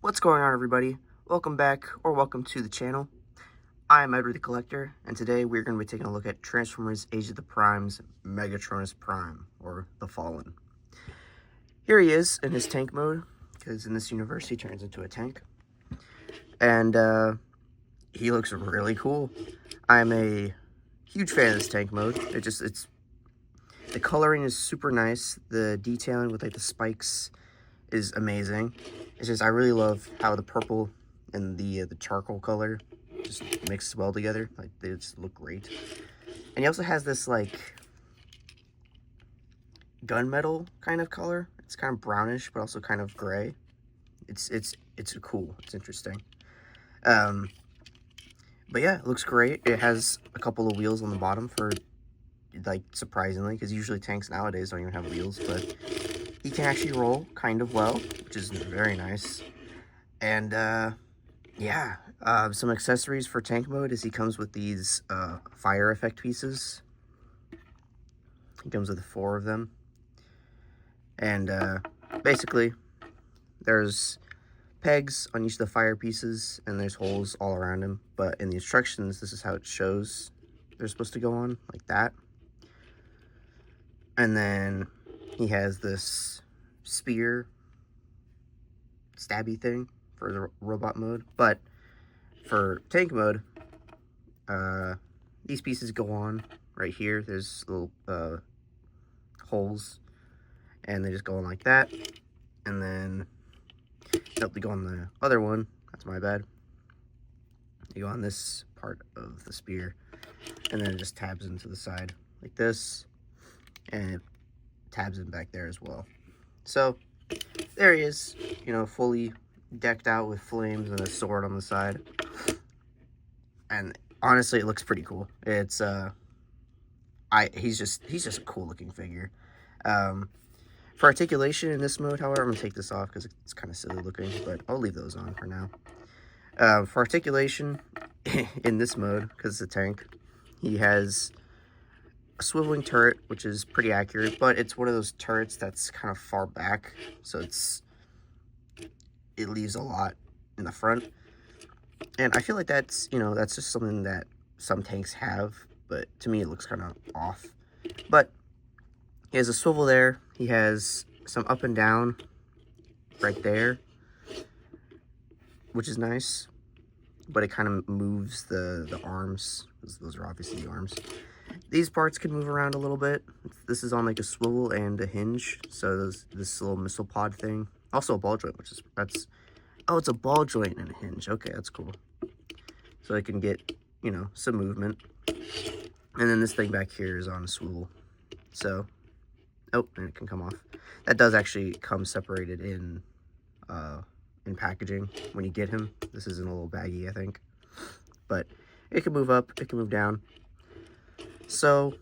What's going on, everybody? Welcome back, or welcome to the channel. I am Edward the Collector, and today we're going to be taking a look at Transformers Age of the Prime's Megatronus Prime, or The Fallen. Here he is in his tank mode, because in this universe he turns into a tank. And he looks really cool. I'm a huge fan of this tank mode. The coloring is super nice. The detailing with like the spikes is amazing. It's just, I really love how the purple and the charcoal color just mix well together. Like, they just look great. And he also has this like gunmetal kind of color. It's kind of brownish, but also kind of gray. It's cool. It's interesting. But yeah, it looks great. It has a couple of wheels on the bottom for, like, surprisingly, because usually tanks nowadays don't even have wheels, but he can actually roll kind of well, which is very nice. And yeah, some accessories for tank mode is he comes with these fire effect pieces. He comes with 4 of them. And basically, there's pegs on each of the fire pieces, and there's holes all around him. But in the instructions, this is how it shows they're supposed to go on, like that. And then he has this spear stabby thing for the robot mode. But for tank mode, these pieces go on right here. There's little holes, and they just go on like that. And then, nope, they go on the other one. That's my bad. They go on this part of the spear, and then it just tabs into the side like this, and it tabs in back there as well. So there he is, you know, fully decked out with flames and a sword on the side. And honestly, it looks pretty cool. It's he's just a cool looking figure. For articulation in this mode, however, I'm gonna take this off because it's kind of silly looking, but I'll leave those on for now. For articulation in this mode, because it's a tank, he has a swiveling turret, which is pretty accurate, but it's one of those turrets that's kind of far back, so it leaves a lot in the front. And I feel like that's, you know, that's just something that some tanks have, but to me it looks kind of off. But he has a swivel there. He has some up and down right there, which is nice, but it kind of moves the arms. Those are obviously the arms. These parts can move around a little bit. This is on like a swivel and a hinge, so this little missile pod thing. Also a ball joint, oh, it's a ball joint and a hinge. Okay, that's cool. So it can get, you know, some movement. And then this thing back here is on a swivel. So, oh, and it can come off. That does actually come separated in packaging when you get him. This is in a little baggie, I think. But it can move up, it can move down. So,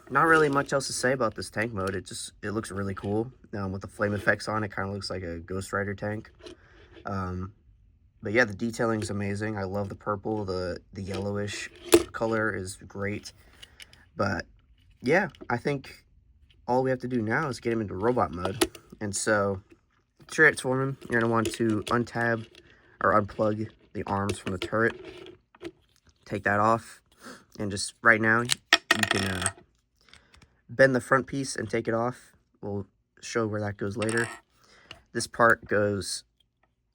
not really much else to say about this tank mode. It looks really cool. With the flame effects on, it kind of looks like a Ghost Rider tank. But yeah, the detailing is amazing. I love the purple. The yellowish color is great. But yeah, I think all we have to do now is get him into robot mode. And so, to transform him, you're going to want to untab or unplug the arms from the turret. Take that off. And just right now, you can bend the front piece and take it off. We'll show where that goes later. This part goes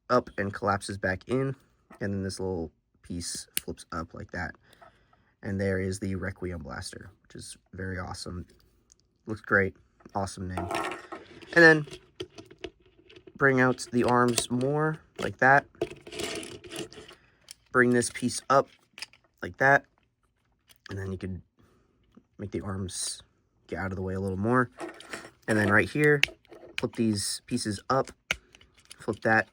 up and collapses back in, and then this little piece flips up like that. And there is the Requiem Blaster, which is very awesome. Looks great. Awesome name. And then bring out the arms more like that. Bring this piece up like that. And then you can make the arms get out of the way a little more. And then right here, flip these pieces up. Flip that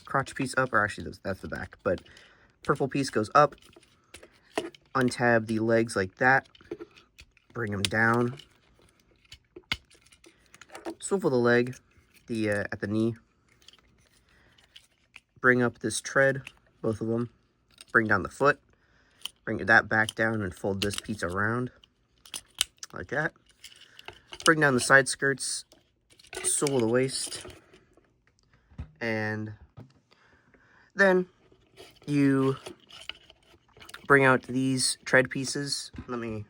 crotch piece up, or actually that's the back, but purple piece goes up. Untab the legs like that. Bring them down. Swivel the leg at the knee. Bring up this tread, both of them. Bring down the foot. Bring that back down and fold this piece around like that. Bring down the side skirts. Swivel the waist. And then you bring out these tread pieces. I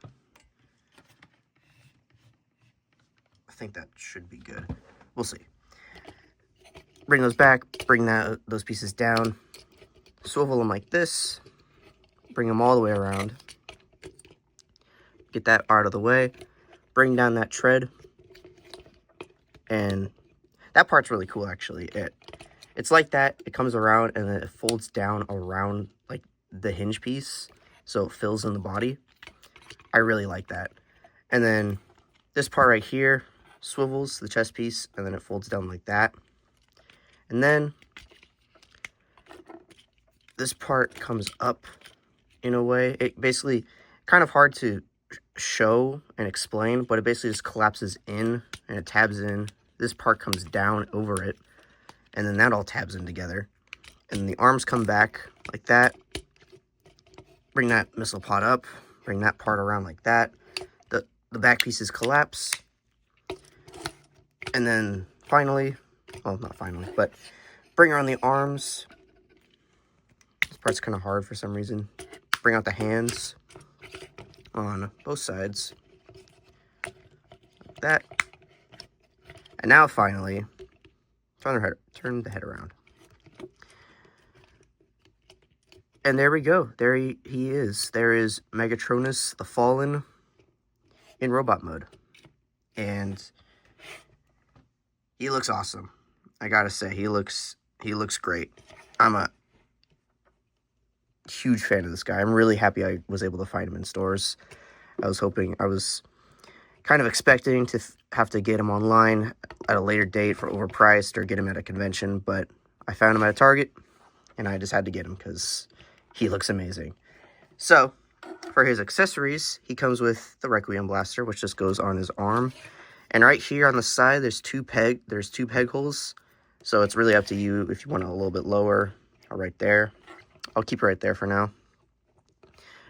think that should be good. We'll see. Bring those back, bring those pieces down, swivel them like this, bring them all the way around, get that out of the way, bring down that tread, and that part's really cool actually. It's like that, it comes around and then it folds down around like the hinge piece, so it fills in the body. I really like that. And then this part right here swivels, the chest piece, and then it folds down like that. And then this part comes up in a way. It basically, kind of hard to show and explain, but it basically just collapses in and it tabs in. This part comes down over it, and then that all tabs in together. And the arms come back like that. Bring that missile pod up, bring that part around like that. The back pieces collapse. And then finally, well, not finally, but bring around the arms. This part's kind of hard for some reason. Bring out the hands on both sides. Like that. And now finally, turn the head around. And there we go. There he is. There is Megatronus, the Fallen, in robot mode. And he looks awesome. I gotta say, he looks great. I'm a huge fan of this guy. I'm really happy I was able to find him in stores. I was kind of expecting to have to get him online at a later date for overpriced or get him at a convention, but I found him at a Target, and I just had to get him because he looks amazing. So, for his accessories, he comes with the Requiem Blaster, which just goes on his arm. And right here on the side, there's two peg holes. So it's really up to you if you want it a little bit lower or right there. I'll keep it right there for now.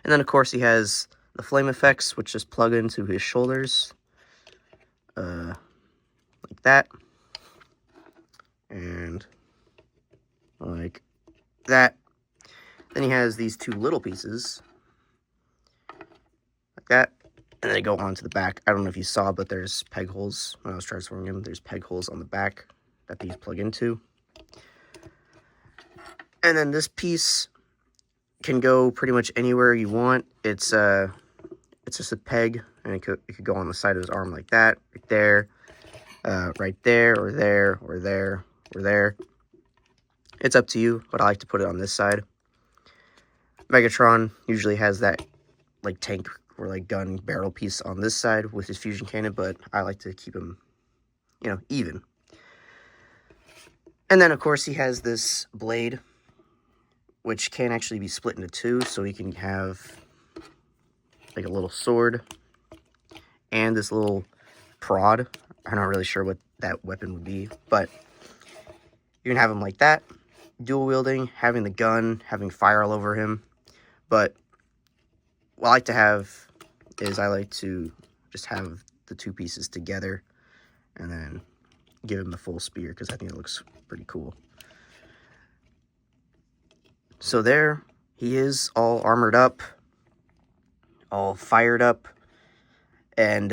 And then, of course, he has the flame effects, which just plug into his shoulders. Like that. And like that. Then he has these two little pieces. Like that. And they go onto the back. I don't know if you saw, but there's peg holes. When I was transferring him, there's peg holes on the back that these plug into. And then this piece can go pretty much anywhere you want. It's just a peg, and it could go on the side of his arm like that, right there, right there, or there, or there, or there. It's up to you, but I like to put it on this side. Megatron usually has that like tank or like gun barrel piece on this side with his fusion cannon, but I like to keep him, even. And then, of course, he has this blade, which can actually be split into two, so he can have like a little sword and this little prod. I'm not really sure what that weapon would be, but you can have him like that, dual wielding, having the gun, having fire all over him. But what I like to have is I like to just have the two pieces together and then give him the full spear because I think it looks pretty cool. So there he is, all armored up, all fired up, and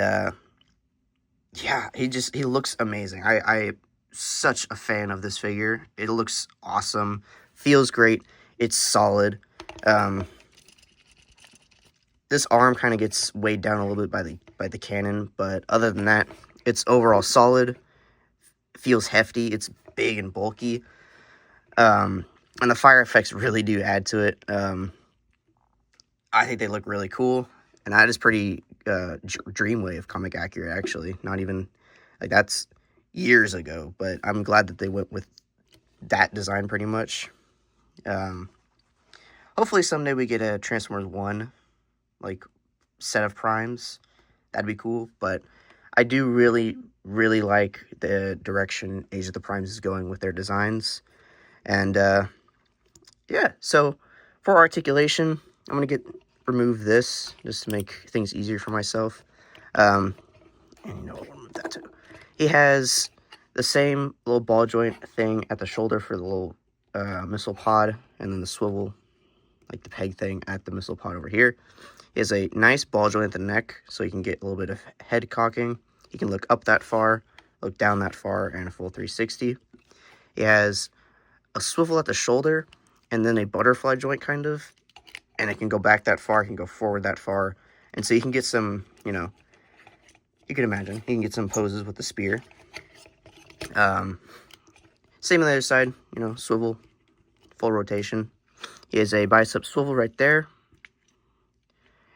yeah, he looks amazing. I'm such a fan of this figure. It looks awesome, feels great, it's solid. This arm kind of gets weighed down a little bit by the cannon, but other than that, it's overall solid. Feels hefty. It's big and bulky. And the fire effects really do add to it. I think they look really cool, and that is pretty Dreamwave comic accurate, actually. Not even like that's years ago, but I'm glad that they went with that design pretty much. Hopefully someday we get a Transformers 1 like set of primes. That'd be cool, but I do really like the direction Age of the Primes is going with their designs. And yeah, so for articulation, I'm gonna remove this just to make things easier for myself. And you know what, I'll remove that too. He has The same little ball joint thing at the shoulder for the little missile pod, and then the swivel, like the peg thing at the missile pod over here. He has a nice ball joint at the neck, so you can get a little bit of head cocking. You can look up that far, look down that far, and a full 360. He has a swivel at the shoulder, and then a butterfly joint kind of, and it can go back that far, it can go forward that far, and so you can get some, you know, you can imagine, you can get some poses with the spear. Same on the other side, you know, swivel, full rotation. He has a bicep swivel right there.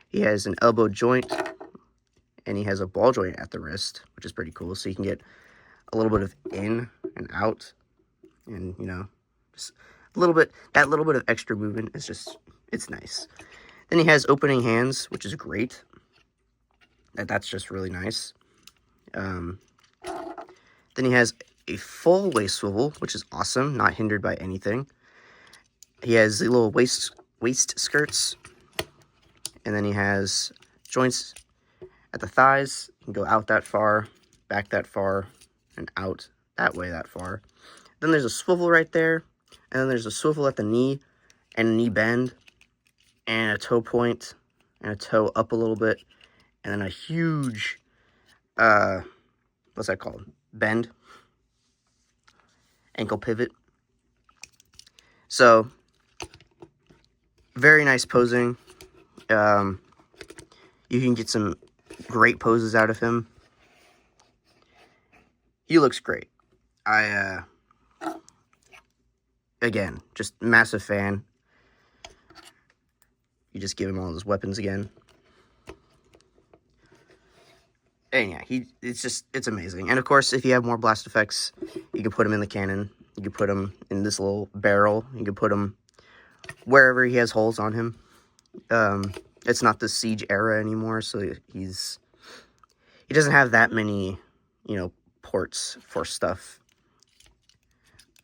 He has an elbow joint, and he has a ball joint at the wrist, which is pretty cool. So you can get a little bit of in and out, and, you know, just a little bit, that little bit of extra movement is just, it's nice. Then he has opening hands, which is great. That's just really nice. Then he has a full waist swivel, which is awesome, not hindered by anything. He has the little waist skirts, and then he has joints at the thighs. You can go out that far, back that far, and out that way that far. Then there's a swivel right there, and then there's a swivel at the knee, and a knee bend, and a toe point, and a toe up a little bit, and then a huge, what's that called? Bend. Ankle pivot. So, very nice posing. You can get some great poses out of him. He looks great. Again, just massive fan. You just give him all his weapons again. And yeah, it's amazing. And of course, if you have more blast effects, you can put him in the cannon. You can put him in this little barrel. You can put him wherever he has holes on him. It's not the Siege era anymore, so he doesn't have that many, you know, ports for stuff.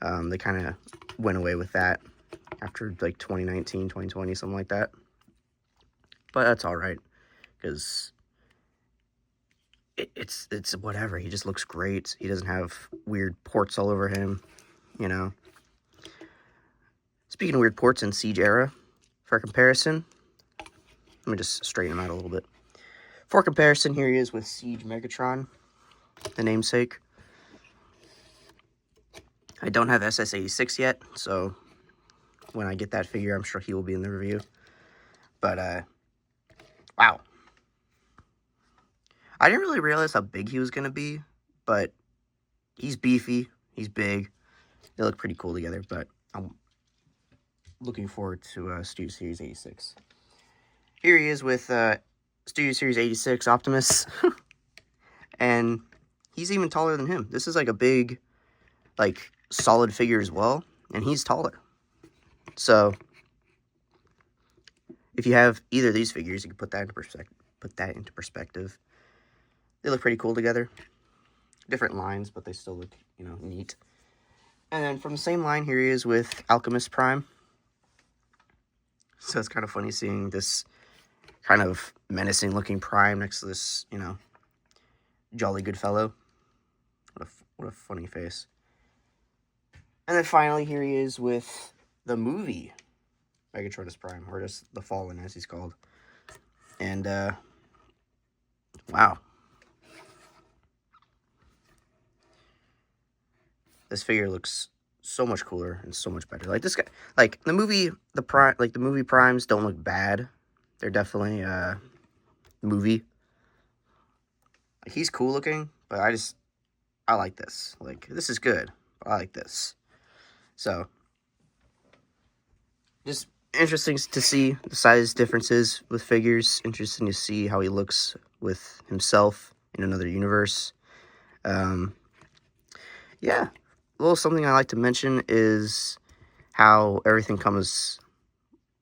They kind of went away with that after like 2019, 2020, something like that. But that's all right, because it's whatever. He just looks great. He doesn't have weird ports all over him, you know. Speaking of weird ports in Siege era, for comparison, let me just straighten him out a little bit. For comparison, here he is with Siege Megatron, the namesake. I don't have SS86 yet, so when I get that figure, I'm sure he will be in the review. But, wow. I didn't really realize how big he was going to be, but he's beefy, he's big. They look pretty cool together, but I'm looking forward to Studio Series 86. Here he is with Studio Series 86 Optimus, and he's even taller than him. This is like a big, like, solid figure as well, and he's taller. So, if you have either of these figures, you can put that into perspective. They look pretty cool together. Different lines, but they still look, you know, neat. And then from the same line, here he is with Alchemist Prime. So it's kind of funny seeing this kind of menacing looking Prime next to this, you know, jolly good fellow. What a funny face. And then finally, here he is with the movie Megatronus Prime, or just the Fallen as he's called. And, wow. This figure looks so much cooler and so much better. Like this guy, like the movie primes don't look bad. They're definitely movie. Like, he's cool looking, but I like this. Like, this is good, but I like this. So, just interesting to see the size differences with figures. Interesting to see how he looks with himself in another universe. Yeah. A little something I like to mention is how everything comes,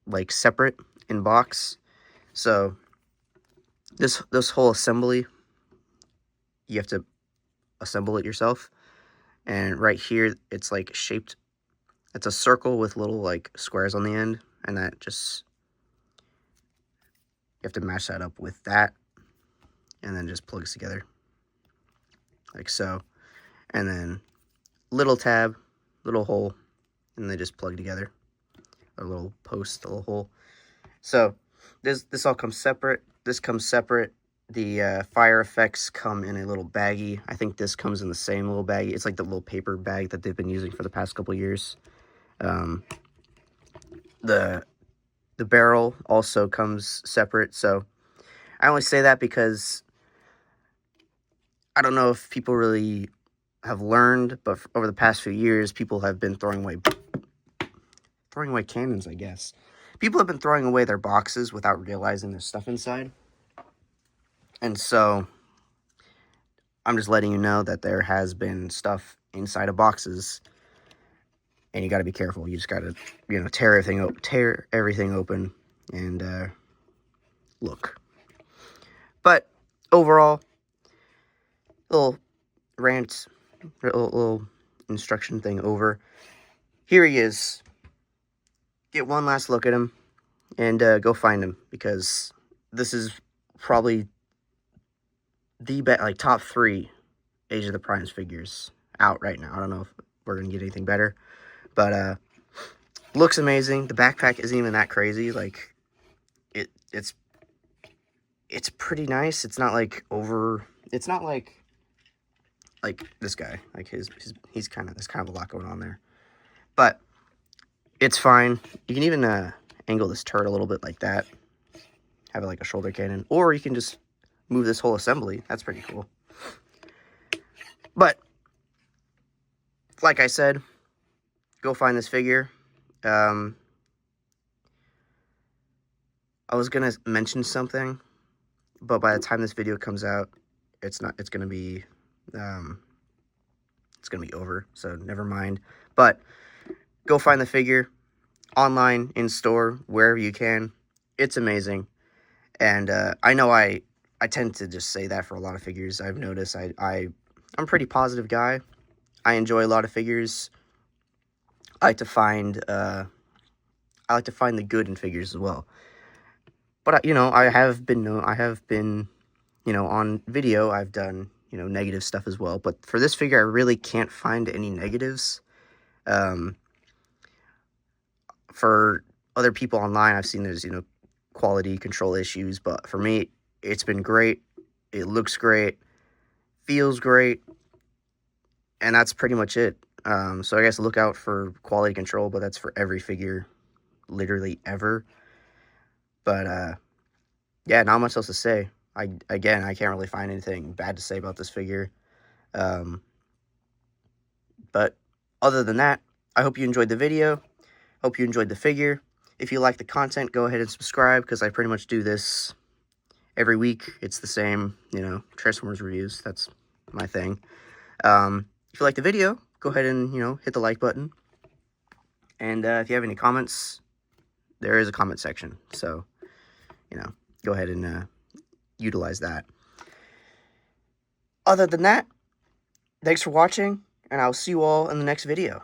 like, separate in box. So, this whole assembly, you have to assemble it yourself. And right here, it's, like, shaped, it's a circle with little, like, squares on the end. And that just, you have to match that up with that. And then just plugs together. Like so. and then little tab, little hole, and they just plug together. A little post, a little hole. So this all comes separate. This comes separate. The fire effects come in a little baggie. I think this comes in the same little baggie. It's like the little paper bag that they've been using for the past couple years. The barrel also comes separate. So I only say that because I don't know if people really have learned, but over the past few years, people have been throwing away cannons, I guess. People have been throwing away their boxes without realizing there's stuff inside. And so I'm just letting you know that there has been stuff inside of boxes, and you got to be careful. You just got to, tear everything open and look. But overall, little rant, little instruction thing over. Here he is. Get one last look at him and go find him, because this is probably the top 3 Age of the Primes figures out right now. I don't know if we're gonna get anything better, but looks amazing. The backpack isn't even that crazy. Like it's pretty nice. It's not like it's not like this guy. Like there's kind of a lot going on there, but it's fine. You can even angle this turret a little bit like that. Have it like a shoulder cannon, or you can just move this whole assembly. That's pretty cool. But like I said, go find this figure. I was gonna mention something, but by the time this video comes out, it's gonna be over, so never mind. But go find the figure online, in store, wherever you can. It's amazing. And I know I tend to just say that for a lot of figures. I've noticed I'm a pretty positive guy. I enjoy a lot of figures. I like to find the good in figures as well. But I have been on video, I've done negative stuff as well. But for this figure, I really can't find any negatives. For other people online, I've seen there's quality control issues, but for me, it's been great. It looks great, feels great, and that's pretty much it. So I guess look out for quality control, but that's for every figure, literally ever. But yeah, not much else to say. I can't really find anything bad to say about this figure. But other than that, I hope you enjoyed the video. Hope you enjoyed the figure. If you like the content, go ahead and subscribe, because I pretty much do this every week. It's the same, Transformers reviews. That's my thing. If you like the video, go ahead and, hit the like button. And if you have any comments, there is a comment section. So, go ahead and utilize that. Other than that, thanks for watching, and I'll see you all in the next video.